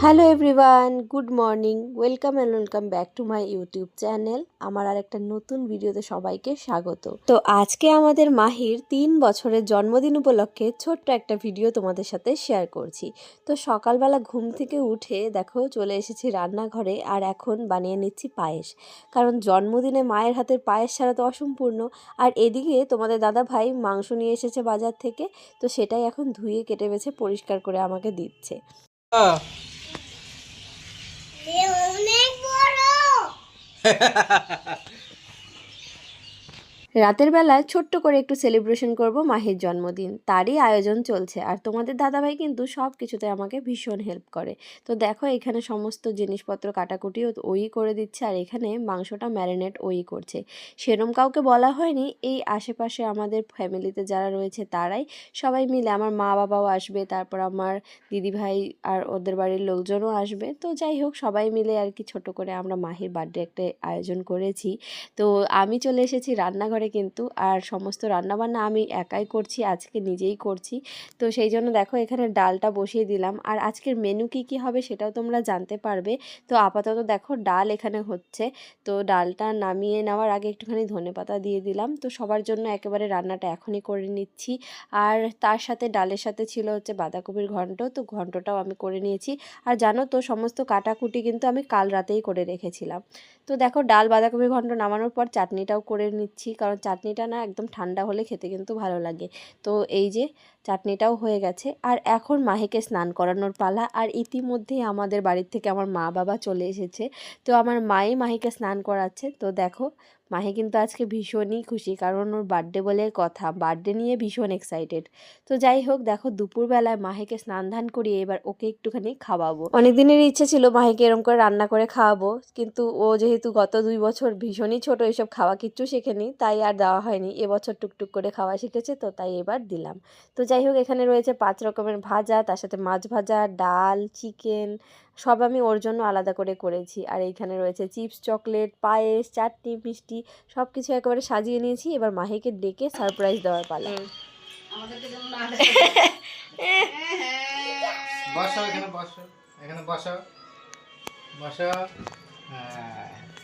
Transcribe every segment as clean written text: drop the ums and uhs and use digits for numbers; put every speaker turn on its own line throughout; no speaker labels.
Hello everyone, good morning, welcome and welcome back to my YouTube channel. আমার আর একটা নতুন ভিডিওতে সবাইকে স্বাগত। তো আজকে আমাদের মাহির 3 বছরের জন্মদিন উপলক্ষে ছোট্ট একটা ভিডিও তোমাদের সাথে শেয়ার করছি। তো সকালবেলা ঘুম থেকে উঠে দেখো চলে এসেছি রান্নাঘরে, আর এখন বানিয়ে নিচ্ছি পায়েস। কারণ জন্মদিনে মায়ের হাতের পায়েস ছাড়া তো অসম্পূর্ণ। আর এদিকে তোমাদের দাদা ভাই মাংস নিয়ে এসেছে বাজার থেকে, তো সেটাই এখন ধুয়ে কেটে বেছে পরিষ্কার করে আমাকে দিচ্ছে। অনেক বড়। রাতের বেলায় ছোট্ট করে একটু সেলিব্রেশন করব মাহির জন্মদিন, তারই আয়োজন চলছে। আর তোমাদের দাদাভাই কিন্তু সব কিছুতে আমাকে ভীষণ হেল্প করে। তো দেখো এখানে সমস্ত জিনিসপত্র কাটাকুটিও ওই করে দিচ্ছে, আর এখানে মাংসটা ম্যারিনেট ওই করছে। সেরম কাউকে বলা হয়নি, এই আশেপাশে আমাদের ফ্যামিলিতে যারা রয়েছে তারাই সবাই মিলে, আমার মা বাবাও আসবে, তারপর আমার দিদিভাই আর ওদের বাড়ির লোকজনও আসবে। তো যাই হোক সবাই মিলে আর কি ছোট করে আমরা মাহির বার্থডে একটা আয়োজন করেছি। তো আমি চলে এসেছি রান্নাঘরে কিন্তু, আর সমস্ত রান্নাবান্না আমি একাই করছি, আজকে নিজেই করছি। তো সেই জন্য দেখো এখানে ডালটা বসিয়ে দিলাম, আর আজকের মেনু কি হবে সেটাও তোমরা জানতে পারবে। তো আপাতত দেখো ডাল এখানে হচ্ছে। তো ডালটা নামিয়ে নেওয়ার আগে একটুখানি ধনেপাতা দিয়ে দিলাম। তো সবার জন্য একেবারে রান্নাটা এখনই করে নিচ্ছি। আর তার সাথে ডালের সাথে ছিল হচ্ছে বাঁধাকপির ঘন্ট, তো ঘন্টটাও আমি করে নিয়েছি। আর জানো তো সমস্ত কাটাকুটি কিন্তু আমি কাল রাতেই করে রেখেছিলাম। তো দেখো ডাল বাঁধাকপির ঘন্ট নামানোর পর চাটনিটাও করে নিচ্ছি, কারণ চাটনিটা না একদম ঠান্ডা হলে খেতে কিন্তু ভালো লাগে। তো এই যে চাটনিটাও হয়ে গেছে, আর এখন মাহিকে স্নান করানোর পালা। আর ইতিমধ্যেই আমাদের বাড়ির থেকে আমার মা বাবা চলে এসেছে। তো আমার মাই মাহিকে স্নান করাচ্ছে। তো দেখো মাহি কিন্তু আজকে ভীষণই খুশি, কারণ ওর বার্থডে বলে কথা, বার্থডে নিয়ে ভীষণ এক্সাইটেড। তো যাই হোক দেখো দুপুরবেলায় মাহিকে স্নান ধান করিয়ে এবার ওকে একটুখানি খাওয়াবো। অনেক দিনের ইচ্ছে ছিল মাহিকে এরম করে রান্না করে খাওয়াবো, কিন্তু ও যেহেতু গত 2 বছর ভীষণই ছোট, এসব খাওয়া কিচ্ছু শেখেনি, তাই আর দেওয়া হয়নি। এবছর টুকটুক করে খাওয়া শিখেছে, তো তাই এবার দিলাম। তো যাই হোক এখানে রয়েছে 5 রকমের ভাজা, তার সাথে মাছ ভাজা, ডাল, চিকেন, সব আমি ওর জন্য আলাদা করে করেছি। আর এইখানে রয়েছে চিপস, চকলেট, পায়েস, চাটনি, মিষ্টি, সব কিছু একেবারে সাজিয়ে নিয়েছি। এবার মাহিকে ডেকে সারপ্রাইজ দেওয়ার পালা।
বসো এখানে, বসো এখানে, বসো বসো।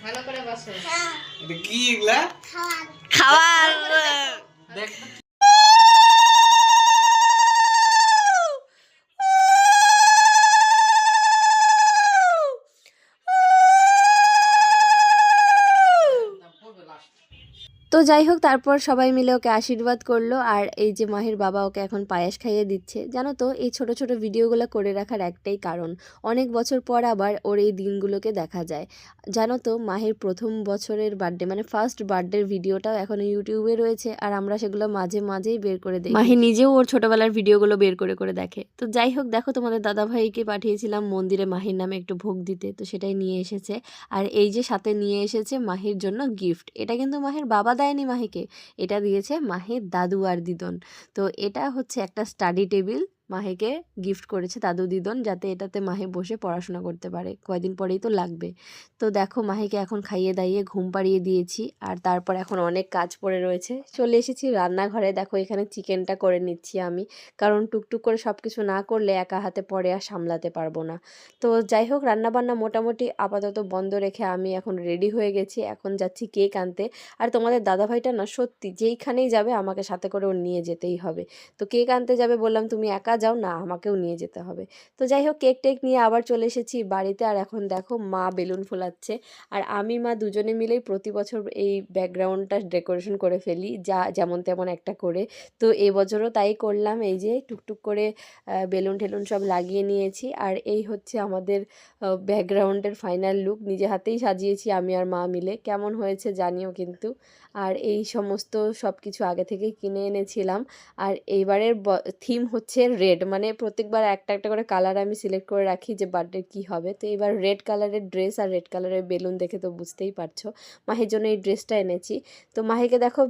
ভালো করে বসো। এটা কি এগুলা?
খাবার
দেখ
তো যাই হোক তারপর সবাই মিলে ওকে আশীর্বাদ করলো। আর এই যে মাহির বাবা ওকে এখন পায়েস খাইয়ে দিচ্ছে। জানো তো এই ছোট ছোট ভিডিওগুলো করে রাখার একটাই কারণ, অনেক বছর পর আবার ওর এই দিনগুলোকে দেখা যায়। জানো তো মাহির প্রথম বছরের বার্থডে মানে ফার্স্ট বার্থডের ভিডিওটাও এখন ইউটিউবে রয়েছে, আর আমরা সেগুলো মাঝে মাঝেই বের করে দেখি। মাহি নিজেও ওর ছোটবেলার ভিডিওগুলো বের করে করে দেখে। তো যাই হোক দেখো তোমাদের দাদাভাইকে পাঠিয়েছিলাম মন্দিরে মাহির নামে একটু ভোগ দিতে, তো সেটাই নিয়ে এসেছে। আর এই যে সাথে নিয়ে এসেছে মাহির জন্য গিফট। এটা কিন্তু মাহির বাবা দেয়নি মাহিকে, এটা দিয়েছে মাহির দাদু আর দিদন। তো এটা হচ্ছে একটা স্টাডি টেবিল মাহিকে গিফট করেছে দাদু দিদন, যাতে এটাতে মাহি বসে পড়াশোনা করতে পারে, কয়দিন পরেই তো লাগবে। তো দেখো মাহিকে এখন খাইয়ে দাইয়ে ঘুম পাড়িয়ে দিয়েছি, আর তারপর এখন অনেক কাজ পড়ে রয়েছে। চলে এসেছি রান্নাঘরে, দেখো এখানে চিকেনটা করে নিচ্ছি আমি, কারণ টুকটুক করে সব কিছু না করলে একা হাতে পরে আর সামলাতে পারবো না। তো যাই হোক রান্নাবান্না মোটামুটি আপাতত বন্ধ রেখে আমি এখন রেডি হয়ে গেছি, এখন যাচ্ছি কেক আনতে। আর তোমাদের দাদাভাইটা না সত্যি যেইখানেই যাবে আমাকে সাথে করে ওর নিয়ে যেতেই হবে। তো কেক আনতে যাবে, বললাম তুমি একা যাও না, আমাকেও নিয়ে যেতে হবে। তো যাই হোক কেক টেক নিয়ে আবার চলে এসেছি বাড়িতে, আর এখন দেখো মা বেলুন ফোলাচ্ছে। আর আমি মা দুজনে মিলেই প্রতি বছর এই ব্যাকগ্রাউন্ডটা ডেকোরেশন করে ফেলি, যা যেমন তেমন একটা করে। তো এবছরও তাই করলাম, এই যে টুকটুক করে বেলুন টেলুন সব লাগিয়ে নিয়েছি। আর এই হচ্ছে আমাদের ব্যাকগ্রাউন্ডের ফাইনাল লুক, নিজে হাতেই সাজিয়েছি আমি আর মা মিলে। কেমন হয়েছে জানিও কিন্তু। আর এই সমস্ত সব কিছু আগে থেকেই কিনে এনেছিলাম। আর এইবারের থিম হচ্ছে রেড, মানে প্রত্যেকবার একটা একটা করে কালার আমি সিলেক্ট করে রাখি যে বার্থডে কী হবে। তো এবার রেড কালারের ড্রেস আর রেড কালারের বেলুন দেখে তো বুঝতেই পারছো, মাহির জন্য এই ড্রেসটা এনেছি। তো মাহিকে দেখো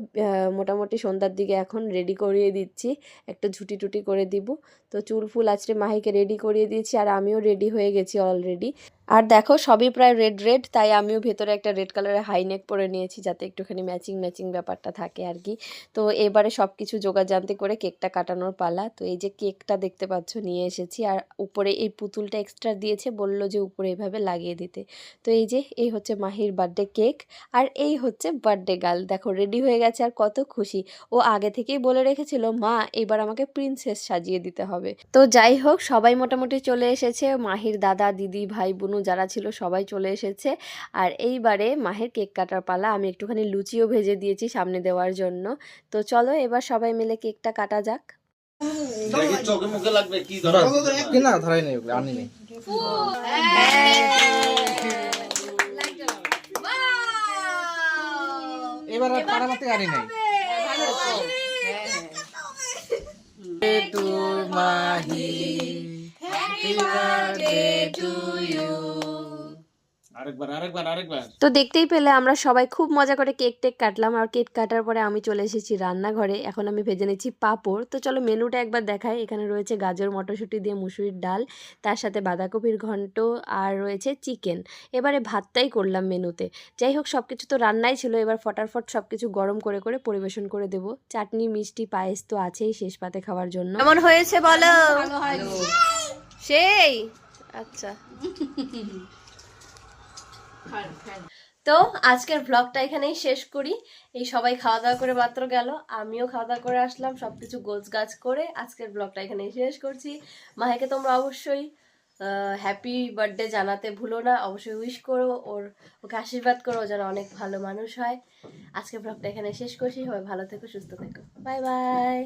মোটামুটি সন্ধ্যার দিকে এখন রেডি করিয়ে দিচ্ছি, একটু ঝুটি টুটি করে দিব। তো চুল ফুল আঁচড়ে মাহিকে রেডি করিয়ে দিয়েছি, আর আমিও রেডি হয়ে গেছি অলরেডি। আর দেখো সবই প্রায় রেড রেড, তাই আমিও ভেতরে একটা রেড কালারের হাই নেক পরে নিয়েছি যাতে একটুখানি ম্যাচিং ম্যাচিং ব্যাপারটা থাকে আর কি। তো এবারে সব কিছু জোগাড়জান্তি করে কেকটা কাটানোর পালা। তো এই যে কেকটা দেখতে পাচ্ছ নিয়ে এসেছি, আর উপরে এই পুতুলটা এক্সট্রা দিয়েছে, বললো যে উপরে এইভাবে লাগিয়ে দিতে। তো এই যে এই হচ্ছে মাহির বার্থডে কেক, আর এই হচ্ছে বার্থডে গার্ল। দেখো রেডি হয়ে গেছে আর কত খুশি। ও আগে থেকেই বলে রেখেছিল মা এবার আমাকে প্রিন্সেস সাজিয়ে দিতে হবে। তো যাই হোক সবাই মোটামুটি চলে এসেছে, মাহির দাদা দিদি ভাই বোনু যারা ছিল সবাই চলে এসেছে। আর এইবারে মাহির কেক কাটার পালা। আমি একটুখানি লুচিও ভেজে দিয়েছি সামনে দেওয়ার জন্য। তো চলো এবার সবাই মিলে কেকটা কাটা যাক।
না ধরাই নেই, আনি নেই। এবার আর পারামাতে আনি নেই। To Mahi, happy birthday to you. আরেকবার।
তো দেখতেই পেলে আমরা সবাই খুব মজা করে কেক টেক কাটলাম, আর কেক কাটার পরে আমি চলে এসেছি রান্নাঘরে। এখন আমি ভেজে নিচ্ছি পাঁপড়। তো চলো মেনুটা একবার দেখাই। এখানে রয়েছে গাজর মটরশুঁটি দিয়ে মুসুরির ডাল, তার সাথে বাঁধাকপির ঘন্ট, আর রয়েছে চিকেন। এবারে ভাতটাই করলাম মেনুতে। যাই হোক সব কিছু তো রান্নাই ছিল, এবার ফটাফট সব কিছু গরম করে করে পরিবেশন করে দেব। চাটনি মিষ্টি পায়েস তো আছেই শেষ পাতে খাওয়ার জন্য। কেমন হয়েছে বলো? সেই আচ্ছা। তো আজকের ব্লগটা এখানেই শেষ করি। এই সবাই খাওয়া দাওয়া করে মাত্র গেল, আমিও খাওয়া দাওয়া করে আসলাম, সবকিছু গোছগাছ করে আজকের ব্লগটা এখানেই শেষ করছি। মাহিকে তোমরা অবশ্যই হ্যাপি বার্থডে জানাতে ভুলো না, অবশ্যই উইশ করো, ওকে আশীর্বাদ করো যেন অনেক ভালো মানুষ হয়। আজকের ব্লগটা এখানে শেষ করছি, সবাই ভালো থেকো সুস্থ থেকো, বাই বাই।